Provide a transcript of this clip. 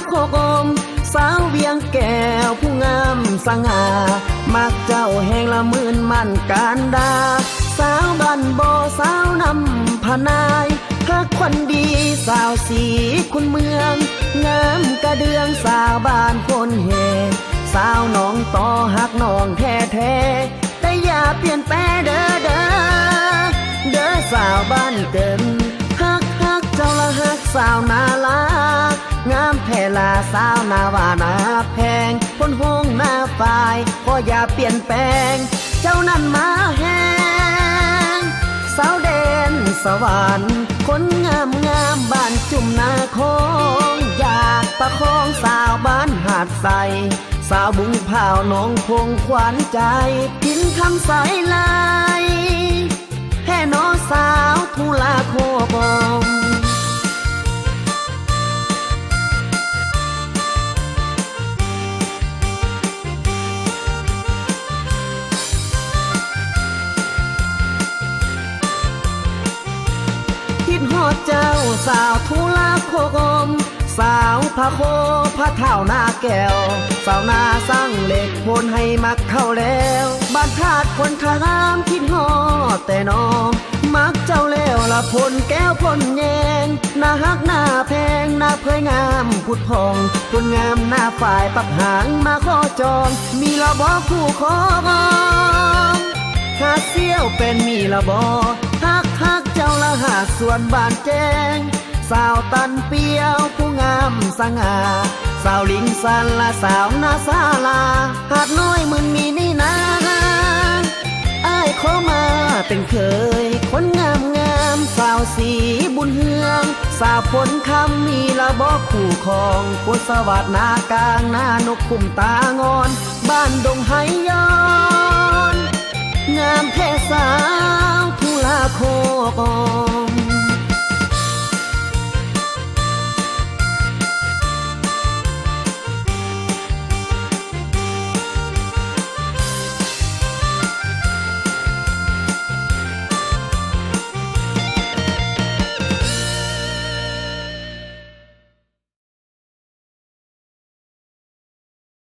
โคกมสาวเวียงแก้วผู้งามสง่ามักเจ้าแห่งละมื่นมั่นการดาสาวบ้านบ่อสาวนำพนายฮักคนดีสาวสีคุณเมืองงามกระเดืองสาวบ้านคนเฮสาวน้องต่อฮักน้องแท้แท้แต่อย่าเปลี่ยนแปลงเด้อเด้อเด้อสาวบ้านเกินฮักเจ้าละฮักสาวนาลางามแท่ลาสาวนาว่านาแพงคนห้องหน้าฝ่ายก็อย่าเปลี่ยนแปลงเจ้านั้นมาแหงสาวแดนสวรรค์คนงามบ้านจุ่มนาคงอยากประคองสาวบ้านหาดใสสาวบุงเผาน้องคงขวัญใจพินคำใสลายแห่น้องสาวทุลาโคบมคิดฮอดเจ้าสาวทุลาโคกมสาวพระโคพระเท่าหน้าแก้วสาวนาสร้างเหล็กพนให้มักเข้าแล้วบ้านธาตุคนขามคิดฮอดแต่น้องมักเจ้าแล้วละพลแก้วพลแยงหน้าฮักหน้าแพงหน้าเพยงามผุดพองคนงามหน้าฝ่ายปักหางมาขอจองมีละบ่คู่ขอบองหาเสี่ยวเป็นมีละบ่ฮักเจ้าละหาส่วนบ้านแจ้งสาวตันเปียวผู้งามสง่าสาวลิงสันละสาวนาซาลาหาดน้อยมึงมีนี่นาอ้ายขอมาเป็นเคยคนงามสาวสีบุญเฮืองสาวผลคำมีละบ่คู่ของกุศวัดนากลางนานกคุ้มตางอนบ้านดงไหย้อนงามแท้สาวทุลาโคกม